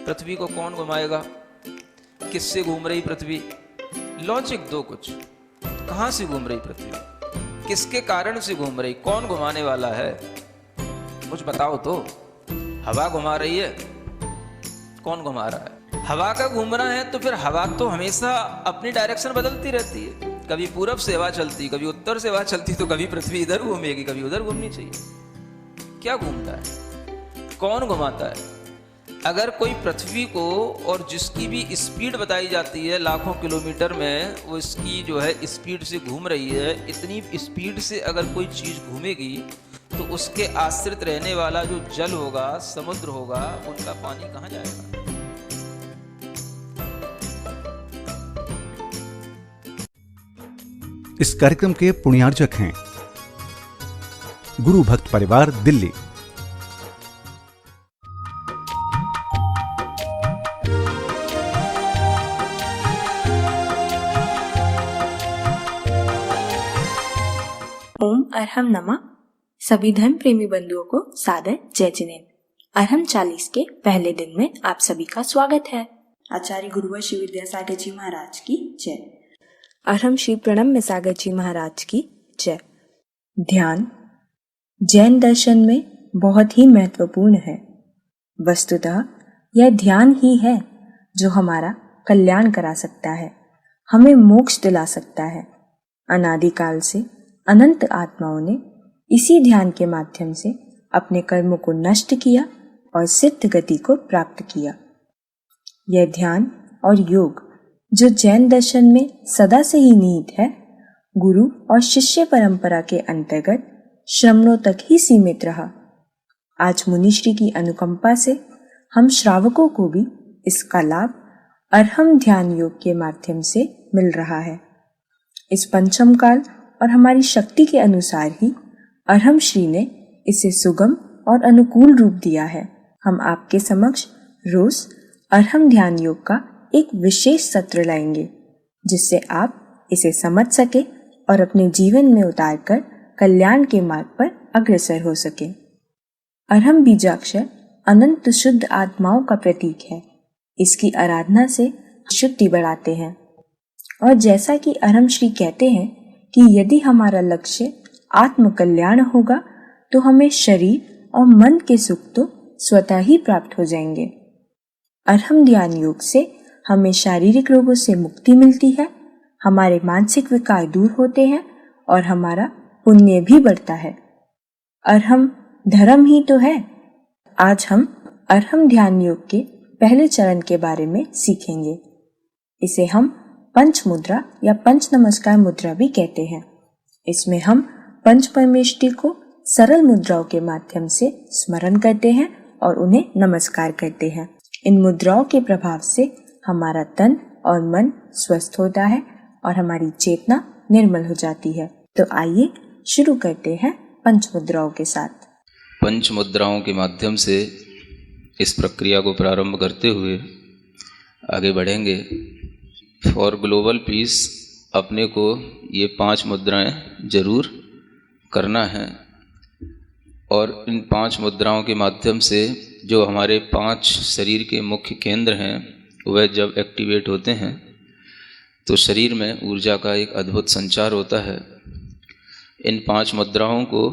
पृथ्वी को कौन घुमाएगा, किससे घूम रही पृथ्वी, लॉजिक दो कुछ। कहां से घूम रही पृथ्वी, किसके कारण से घूम रही, कौन घुमाने वाला है, कुछ बताओ तो। हवा घुमा रही है, कौन घुमा रहा है? हवा का घूमना है तो फिर हवा तो हमेशा अपनी डायरेक्शन बदलती रहती है। कभी पूरब से हवा चलती, कभी उत्तर से हवा चलती, तो कभी पृथ्वी इधर घूमेगी, कभी उधर घूमनी चाहिए। क्या घूमता है, कौन घुमाता है? अगर कोई पृथ्वी को, और जिसकी भी स्पीड बताई जाती है लाखों किलोमीटर में, वो इसकी जो है स्पीड से घूम रही है, इतनी स्पीड से अगर कोई चीज़ घूमेगी तो उसके आश्रित रहने वाला जो जल होगा, समुद्र होगा, उनका पानी कहाँ जाएगा? इस कार्यक्रम के पुण्यार्जक हैं गुरु भक्त परिवार, दिल्ली। ओम अरहम नमः। सभी धर्म प्रेमी बंधुओं को सादर जय जिनेन्द्र। अरहम 40 के पहले दिन में आप सभी का स्वागत है। आचार्य गुरुवर श्री विद्यासागर जी महाराज की जय। अरहम श्री प्रणब मिसागर जी महाराज की जय। ध्यान जैन दर्शन में बहुत ही महत्वपूर्ण है। वस्तुतः यह ध्यान ही है जो हमारा कल्याण करा सकता है, हमें मोक्ष दिला सकता है। अनादिकाल से अनंत आत्माओं ने इसी ध्यान के माध्यम से अपने कर्मों को नष्ट किया और सिद्ध गति को प्राप्त किया। यह ध्यान और योग जो जैन दर्शन में सदा से ही निहित है, गुरु और शिष्य परंपरा के अंतर्गत श्रमणों तक ही सीमित रहा। आज मुनिश्री की अनुकंपा से हम श्रावकों को भी इसका लाभ अरहम ध्यान योग के माध्यम से मिल रहा है। इस पंचम काल और हमारी शक्ति के अनुसार ही अरहम श्री ने इसे सुगम और अनुकूल रूप दिया है। हम आपके समक्ष रोज अरहम ध्यान योग का एक विशेष सत्र लाएंगे, जिससे आप इसे समझ सके और अपने जीवन में उतारकर कल्याण के मार्ग पर अग्रसर हो सके। अरहम बीजाक्षर अनंत शुद्ध आत्माओं का प्रतीक है। इसकी आराधना से शुद्धि बढ़ाते हैं। और जैसा कि अरहम श्री कहते हैं कि यदि हमारा लक्ष्य आत्म कल्याण होगा तो हमें शरीर और मन के सुख तो स्वतः ही प्राप्त हो जाएंगे। अरहम ध्यान योग से हमें शारीरिक रोगों से मुक्ति मिलती है, हमारे मानसिक विकार दूर होते हैं और हमारा पुण्य भी बढ़ता है। अरहम धर्म ही तो है। आज हम अरहम ध्यान योग के पहले चरण के बारे में सीखेंगे। इसे हम पंच मुद्रा या पंच नमस्कार मुद्रा भी कहते हैं। इसमें हम पंच परमेष्टि को सरल मुद्राओं के माध्यम से स्मरण करते हैं और उन्हें नमस्कार करते हैं। इन मुद्राओं के प्रभाव से हमारा तन और मन स्वस्थ होता है और हमारी चेतना निर्मल हो जाती है। तो आइए शुरू करते हैं पंच मुद्राओं के साथ। पंच मुद्राओं के माध्यम से इस प्रक्रिया को प्रारंभ करते हुए आगे बढ़ेंगे। फॉर ग्लोबल पीस अपने को ये 5 मुद्राएं जरूर करना है, और इन 5 मुद्राओं के माध्यम से जो हमारे 5 शरीर के मुख्य केंद्र हैं वह जब एक्टिवेट होते हैं तो शरीर में ऊर्जा का एक अद्भुत संचार होता है। इन 5 मुद्राओं को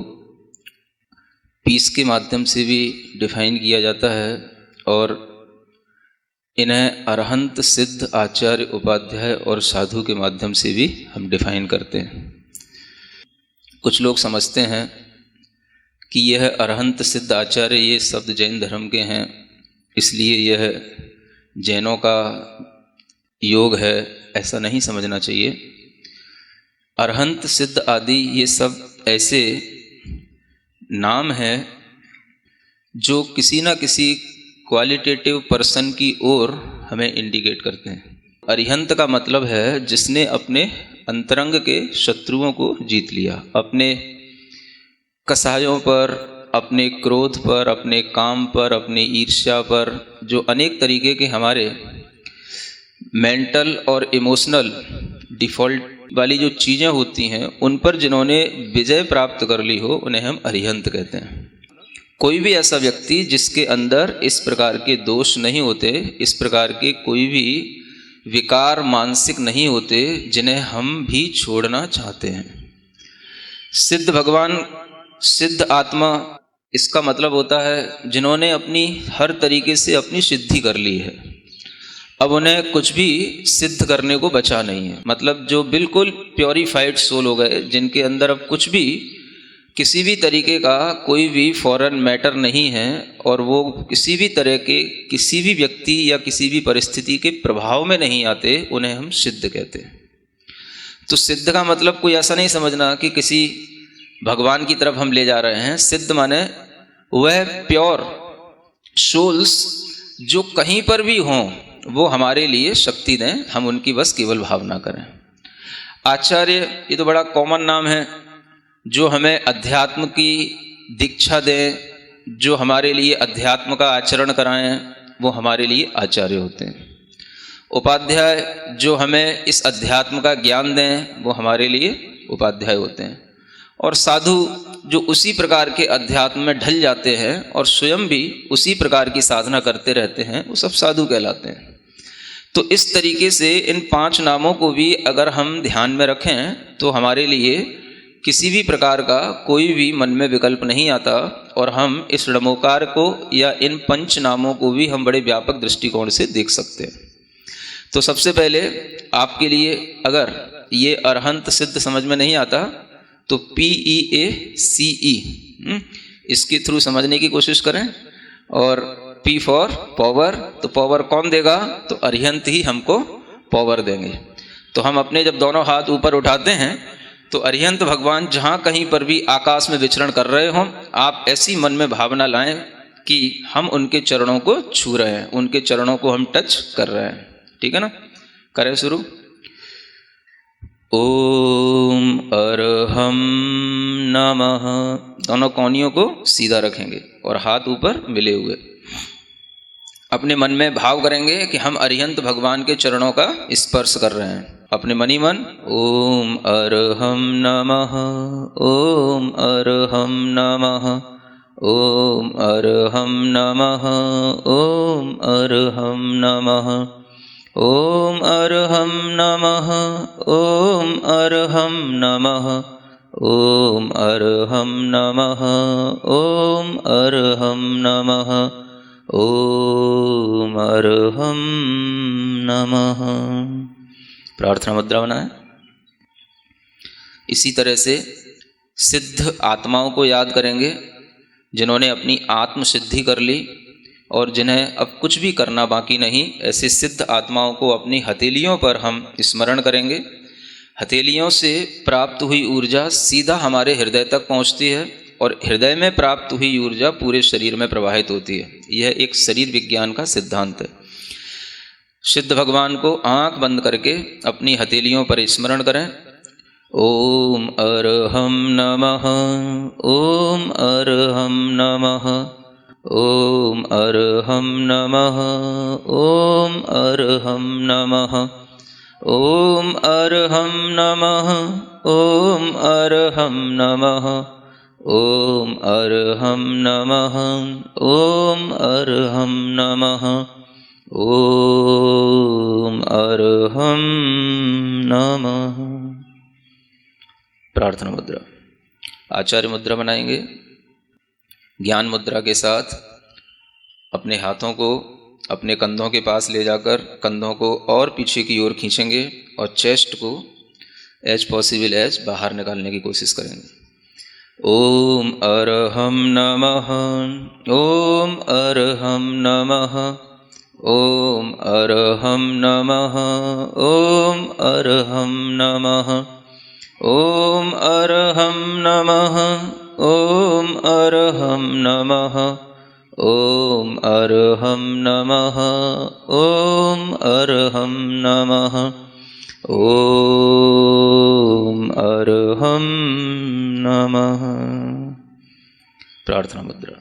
पीस के माध्यम से भी डिफाइन किया जाता है, और इन्हें अरहंत सिद्ध आचार्य उपाध्याय और साधु के माध्यम से भी हम डिफाइन करते हैं। कुछ लोग समझते हैं कि यह अरहंत सिद्ध आचार्य ये शब्द जैन धर्म के हैं, इसलिए यह जैनों का योग है, ऐसा नहीं समझना चाहिए। अरहंत सिद्ध आदि ये सब ऐसे नाम हैं जो किसी न किसी क्वालिटेटिव पर्सन की ओर हमें इंडिकेट करते हैं। अरिहंत का मतलब है जिसने अपने अंतरंग के शत्रुओं को जीत लिया, अपने कसायों पर, अपने क्रोध पर, अपने काम पर, अपने ईर्ष्या पर, जो अनेक तरीके के हमारे मेंटल और इमोशनल डिफ़ॉल्ट वाली जो चीज़ें होती हैं उन पर जिन्होंने विजय प्राप्त कर ली हो उन्हें हम अरिहंत कहते हैं। कोई भी ऐसा व्यक्ति जिसके अंदर इस प्रकार के दोष नहीं होते, इस प्रकार के कोई भी विकार मानसिक नहीं होते, जिन्हें हम भी छोड़ना चाहते हैं। सिद्ध भगवान, सिद्ध आत्मा, इसका मतलब होता है जिन्होंने अपनी हर तरीके से अपनी सिद्धि कर ली है, अब उन्हें कुछ भी सिद्ध करने को बचा नहीं है। मतलब जो बिल्कुल प्योरीफाइड सोल हो गए, जिनके अंदर अब कुछ भी किसी भी तरीके का कोई भी फॉरेन मैटर नहीं है, और वो किसी भी तरह के किसी भी व्यक्ति या किसी भी परिस्थिति के प्रभाव में नहीं आते, उन्हें हम सिद्ध कहते हैं। तो सिद्ध का मतलब कोई ऐसा नहीं समझना कि किसी भगवान की तरफ हम ले जा रहे हैं। सिद्ध माने वह प्योर सोल्स जो कहीं पर भी हों वो हमारे लिए शक्ति दें, हम उनकी बस केवल भावना करें। आचार्य, ये तो बड़ा कॉमन नाम है, जो हमें अध्यात्म की दीक्षा दें, जो हमारे लिए अध्यात्म का आचरण कराएं, वो हमारे लिए आचार्य होते हैं। उपाध्याय, जो हमें इस अध्यात्म का ज्ञान दें, वो हमारे लिए उपाध्याय होते हैं। और साधु, जो उसी प्रकार के अध्यात्म में ढल जाते हैं और स्वयं भी उसी प्रकार की साधना करते रहते हैं, वो सब साधु कहलाते हैं। तो इस तरीके से इन 5 नामों को भी अगर हम ध्यान में रखें तो हमारे लिए किसी भी प्रकार का कोई भी मन में विकल्प नहीं आता, और हम इस णमोकार को या इन 5 नामों को भी हम बड़े व्यापक दृष्टिकोण से देख सकते हैं। तो सबसे पहले आपके लिए अगर ये अरहंत सिद्ध समझ में नहीं आता तो PEACE इसके थ्रू समझने की कोशिश करें। और P फॉर पावर, तो पावर कौन देगा? तो अरिहंत ही हमको पावर देंगे। तो हम अपने जब दोनों हाथ ऊपर उठाते हैं तो अरिहंत भगवान जहाँ कहीं पर भी आकाश में विचरण कर रहे हों, आप ऐसी मन में भावना लाएं कि हम उनके चरणों को छू रहे हैं, उनके चरणों को हम टच कर रहे हैं। ठीक है ना? करें शुरू। ओम अरहम नमः। दोनों कोहनियों को सीधा रखेंगे और हाथ ऊपर मिले हुए। अपने मन में भाव करेंगे कि हम अरिहंत भगवान के चरणों का स्पर्श कर रहे हैं, अपने मनी मन। ओम अरहम नमः, ओम अरहम नमः, ओम अरहम नमः, ओम अरहम नमः, ओम अरहम नमः, ओम अरहम नमः, ओम अरहम नमः, ओम अरहम नमः, ओम अरहम नमः। प्रार्थना मुद्रा बनाएं। इसी तरह से सिद्ध आत्माओं को याद करेंगे जिन्होंने अपनी आत्म सिद्धि कर ली और जिन्हें अब कुछ भी करना बाकी नहीं। ऐसे सिद्ध आत्माओं को अपनी हथेलियों पर हम स्मरण करेंगे। हथेलियों से प्राप्त हुई ऊर्जा सीधा हमारे हृदय तक पहुंचती है और हृदय में प्राप्त हुई ऊर्जा पूरे शरीर में प्रवाहित होती है। यह एक शरीर विज्ञान का सिद्धांत है। सिद्ध भगवान को आंख बंद करके अपनी हथेलियों पर स्मरण करें। ओम अरहम नमः, ओम अरहम नमः, ओम अरहम नमः, ओम अरहम नमः, ओम अरहम नमः, ओम अरहम नमः, ओम अरहम नमः, ओम अरहम नमः, ओम अरहम नमः। प्रार्थना मुद्रा। आचार्य मुद्रा बनाएंगे। ज्ञान मुद्रा के साथ अपने हाथों को अपने कंधों के पास ले जाकर कंधों को और पीछे की ओर खींचेंगे और चेस्ट को एज पॉसिबल एज बाहर निकालने की कोशिश करेंगे। ओम अरहम नमः, ओम अरहम नमः, ओम अरहम नमः, ओम अरहम नमः, ओम अरहम नमः, ओम अरहम नमः, ओम अरहम नमः, ओम अरहम नमः, ओम अरहम नमः। प्रार्थना मुद्रा।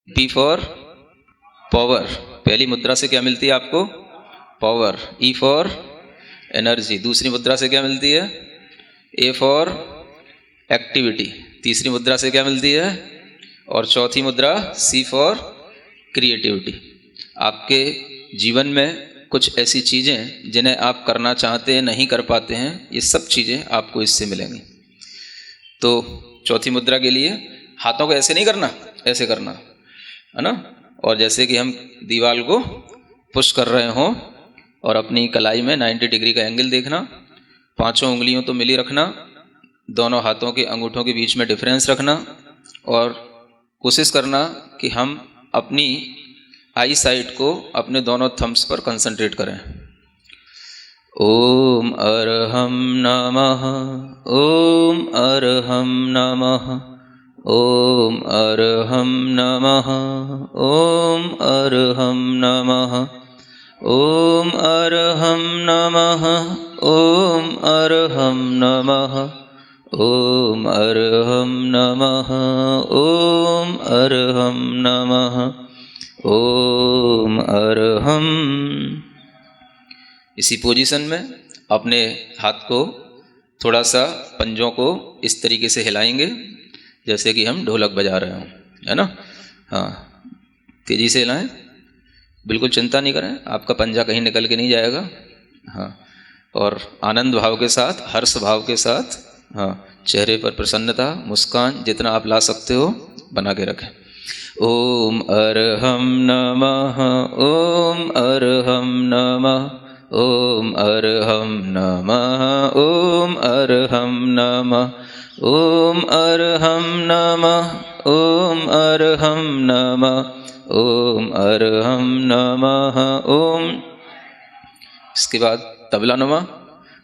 P for power. पहली मुद्रा से क्या मिलती है आपको? पावर। E for energy. दूसरी मुद्रा से क्या मिलती है? A for activity. तीसरी मुद्रा से क्या मिलती है? और चौथी मुद्रा C फॉर क्रिएटिविटी। आपके जीवन में कुछ ऐसी चीज़ें जिन्हें आप करना चाहते हैं नहीं कर पाते हैं, ये सब चीज़ें आपको इससे मिलेंगी। तो चौथी मुद्रा के लिए हाथों को ऐसे नहीं करना, ऐसे करना है ना। और जैसे कि हम दीवार को पुश कर रहे हों और अपनी कलाई में 90 डिग्री का एंगल देखना, पांचों उंगलियों तो मिली रखना, दोनों हाथों के अंगूठों के बीच में डिफरेंस रखना और कोशिश करना कि हम अपनी आई साइट को अपने दोनों थम्स पर कंसंट्रेट करें। ओम अरहम नमः, ओम अरहम नमः, ओम अरहम नमः, ओम अरहम नमः, ओम अरहम नमः, ओम अरहम नमः, ओम अरहम नमः, ओम अरहम नमः, ओम अरहम। इसी पोजीशन में अपने हाथ को थोड़ा सा पंजों को इस तरीके से हिलाएंगे जैसे कि हम ढोलक बजा रहे हों, है ना। हाँ, तेज़ी से हिलाएं, बिल्कुल चिंता नहीं करें, आपका पंजा कहीं निकल के नहीं जाएगा। हाँ, और आनंद भाव के साथ, हर्ष भाव के साथ, हाँ, चेहरे पर प्रसन्नता, मुस्कान जितना आप ला सकते हो बना के रखें। ओम अरहम नमः, ओम अरहम नमः, ओम अरहम नमः, ओम अरहम नमः, ओम अरहम नमः, ओम अरहम नमः, ओम अरहम नमः, ओम। इसके बाद तबला नुमा।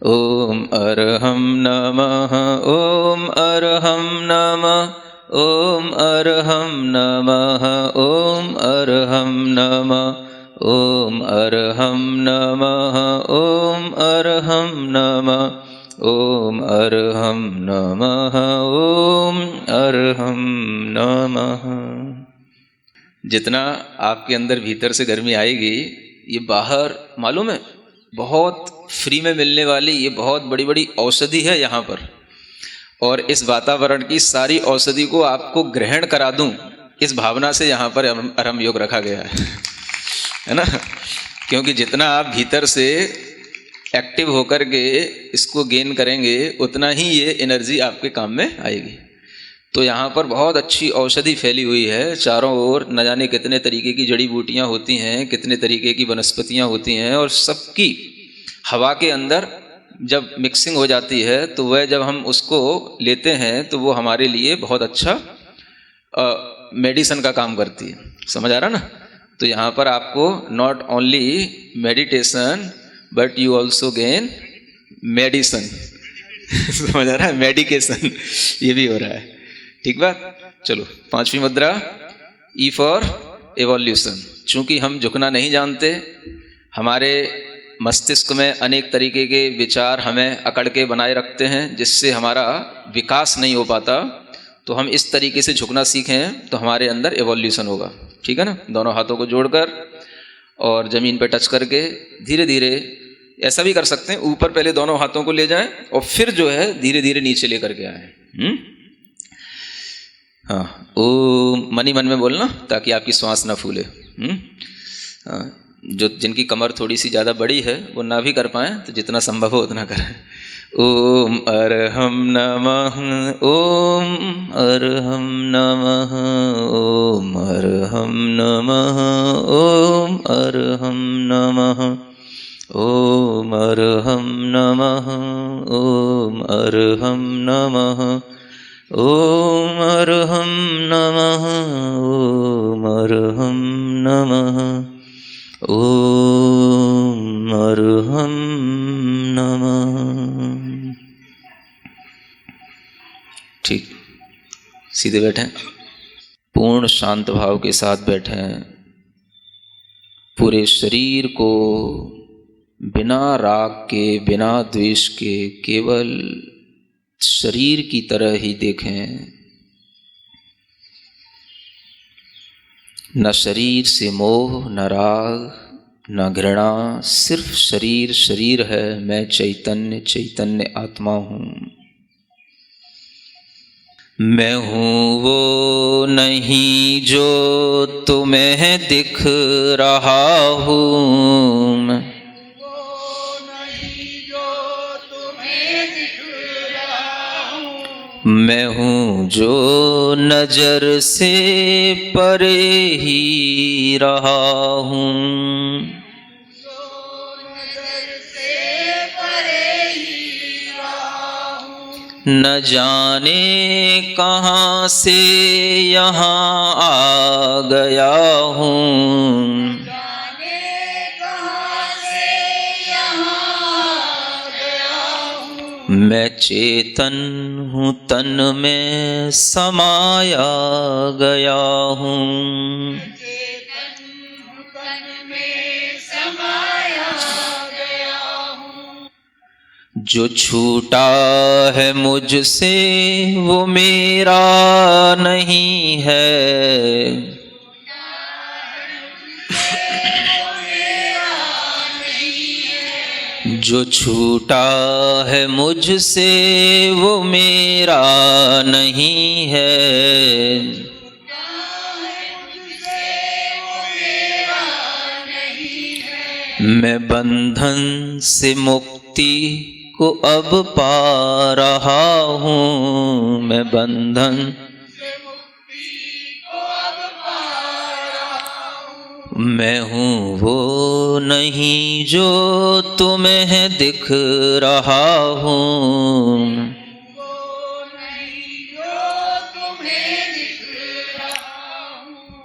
ओम अरहम नमः, ओम अरहम नमः, ओम अरहम नमः, ओम अरहम नमः, ओम अरहम नमः, ओम अरहम नमः, ओम अरहम नमः, ओम अरहम नमः। जितना आपके अंदर भीतर से गर्मी आएगी, ये बाहर मालूम है बहुत फ्री में मिलने वाली ये बहुत बड़ी बड़ी औषधि है यहाँ पर, और इस वातावरण की सारी औषधि को आपको ग्रहण करा दूं, इस भावना से यहाँ पर अरहम योग रखा गया है ना। क्योंकि जितना आप भीतर से एक्टिव होकर के इसको गेन करेंगे उतना ही ये एनर्जी आपके काम में आएगी। तो यहाँ पर बहुत अच्छी औषधि फैली हुई है चारों ओर, न जाने कितने तरीके की जड़ी बूटियाँ होती हैं, कितने तरीके की वनस्पतियाँ होती हैं, और सबकी हवा के अंदर जब मिक्सिंग हो जाती है तो वह जब हम उसको लेते हैं तो वो हमारे लिए बहुत अच्छा मेडिसिन का काम करती है। समझ आ रहा ना। तो यहाँ पर आपको not only meditation but you also gain medicine. समझ आ रहा है, मेडिकेशन ये भी हो रहा है। ठीक बात। चलो, पांचवी मुद्रा ई फॉर एवोल्यूशन। चूंकि हम झुकना नहीं जानते, हमारे मस्तिष्क में अनेक तरीके के विचार हमें अकड़ के बनाए रखते हैं जिससे हमारा विकास नहीं हो पाता, तो हम इस तरीके से झुकना सीखें तो हमारे अंदर एवोल्यूशन होगा। ठीक है ना। दोनों हाथों को जोड़कर और ज़मीन पे टच करके धीरे धीरे, ऐसा भी कर सकते हैं ऊपर पहले दोनों हाथों को ले जाएं और फिर जो है धीरे धीरे नीचे लेकर के आए। हाँ, ओम मनी मन में बोलना ताकि आपकी श्वास ना फूले। हाँ, जो जिनकी कमर थोड़ी सी ज़्यादा बड़ी है वो ना भी कर पाएँ तो जितना संभव हो उतना करें। ओम अरहम नमः, ओम अरहम नमः, ओम अरहम नमः, ओम अरहम नमः, ओम अरहम नमः, ओम अरहम नमः, ओम अरहम नमः, ओम अरहम नमः, ओम अरहम नमः। ठीक, सीधे बैठें, पूर्ण शांत भाव के साथ बैठें। पूरे शरीर को बिना राग के, बिना द्वेष के, केवल शरीर की तरह ही देखें। न शरीर से मोह, न राग, न घृणा, सिर्फ शरीर शरीर है। मैं चैतन्य चैतन्य आत्मा हूँ। मैं हूँ वो नहीं जो तुम्हें दिख रहा हूँ, मैं हूँ जो नजर से परे ही रहा हूँ, न जाने कहाँ से यहाँ आ गया हूँ, मैं चेतन हूँ तन में समाया गया हूँ, जो छूटा है मुझसे वो मेरा नहीं है, जो छूटा है मुझसे वो मेरा नहीं है, मैं बंधन से मुक्ति को अब पा रहा हूँ, मैं बंधन मैं हूँ वो नहीं जो तुम्हें दिख रहा हूँ,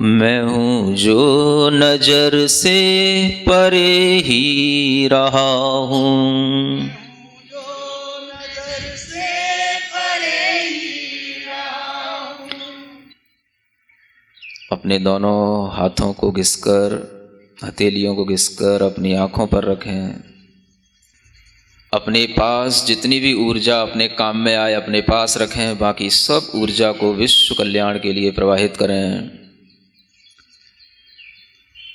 मैं हूँ जो नजर से परे ही रहा हूँ, अपने दोनों हाथों को घिसकर, हथेलियों को घिसकर अपनी आँखों पर रखें। अपने पास जितनी भी ऊर्जा अपने काम में आए अपने पास रखें, बाकी सब ऊर्जा को विश्व कल्याण के लिए प्रवाहित करें।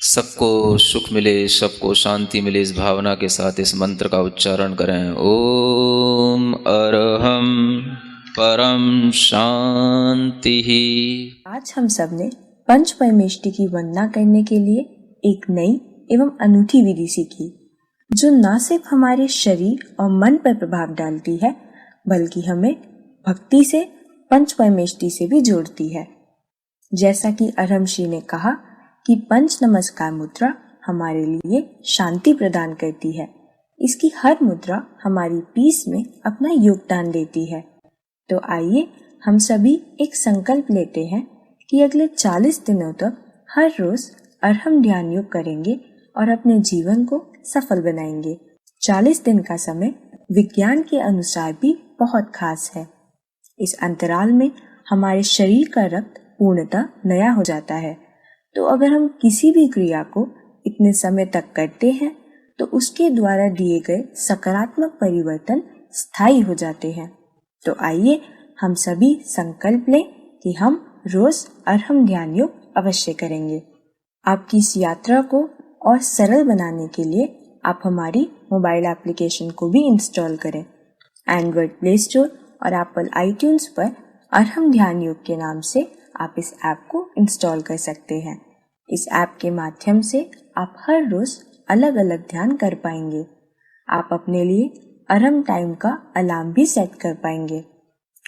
सबको सुख मिले, सबको शांति मिले, इस भावना के साथ इस मंत्र का उच्चारण करें। ओम अरहम परम शांति। आज हम सब ने पंच परमेष्टि की वंदना करने के लिए एक नई एवं अनूठी विधि सीखी, जो न सिर्फ हमारे शरीर और मन पर प्रभाव डालती है, बल्कि हमें भक्ति से पंच परमेष्टि से भी जोड़ती है। जैसा कि अरहमश्री ने कहा कि पंच नमस्कार मुद्रा हमारे लिए शांति प्रदान करती है। इसकी हर मुद्रा हमारी पीस में अपना योगदान देती है। तो आइए हम सभी एक संकल्प लेते हैं कि अगले 40 दिनों तक हर रोज अरहम ध्यान योग करेंगे और अपने जीवन को सफल बनाएंगे। 40 दिन का समय विज्ञान के अनुसार भी बहुत खास है। इस अंतराल में हमारे शरीर का रक्त पूर्णतः नया हो जाता है। तो अगर हम किसी भी क्रिया को इतने समय तक करते हैं तो उसके द्वारा दिए गए सकारात्मक परिवर्तन स्थायी हो जाते हैं। तो आइए हम सभी संकल्प लें कि हम रोज अरहम ध्यान योग अवश्य करेंगे। आपकी इस यात्रा को और सरल बनाने के लिए आप हमारी मोबाइल एप्लीकेशन को भी इंस्टॉल करें। एंड्रॉइड प्ले स्टोर और एप्पल आईट्यून्स पर अरहम ध्यान योग के नाम से आप इस ऐप को इंस्टॉल कर सकते हैं। इस ऐप के माध्यम से आप हर रोज अलग अलग ध्यान कर पाएंगे। आप अपने लिए अरहम टाइम का अलार्म भी सेट कर पाएंगे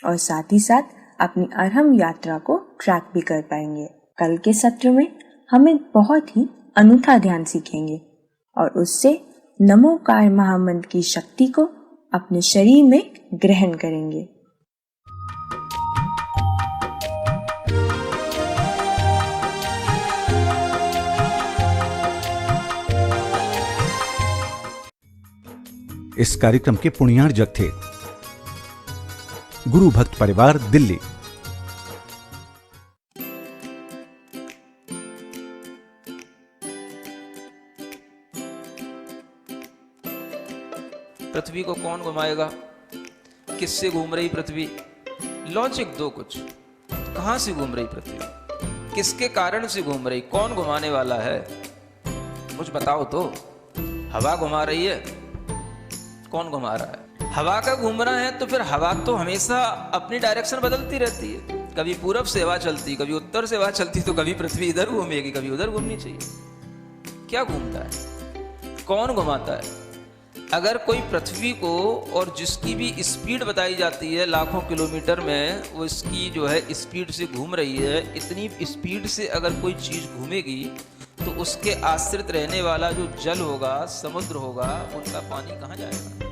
और साथ ही साथ अपनी अरहम यात्रा को ट्रैक भी कर पाएंगे। कल के सत्र में हम एक बहुत ही अनूठा ध्यान सीखेंगे और उससे नमोकार महामंत्र की शक्ति को अपने शरीर में ग्रहण करेंगे। इस कार्यक्रम के पुण्यार्जक थे गुरु भक्त परिवार, दिल्ली। पृथ्वी को कौन घुमाएगा? किससे घूम रही पृथ्वी? लॉजिक दो कुछ। कहां से घूम रही पृथ्वी? किसके कारण से घूम रही? कौन घुमाने वाला है? कुछ बताओ तो। हवा घुमा रही है? कौन घुमा रहा है? हवा का घूमना है तो फिर हवा तो हमेशा अपनी डायरेक्शन बदलती रहती है, कभी पूरब से हवा चलती, कभी उत्तर से हवा चलती, तो कभी पृथ्वी इधर घूमेगी, कभी उधर घूमनी चाहिए। क्या घूमता है, कौन घुमाता है? अगर कोई पृथ्वी को, और जिसकी भी स्पीड बताई जाती है लाखों किलोमीटर में, वो इसकी जो है स्पीड से घूम रही है, इतनी स्पीड से अगर कोई चीज़ घूमेगी तो उसके आश्रित रहने वाला जो जल होगा, समुद्र होगा, उनका पानी कहाँ जाएगा?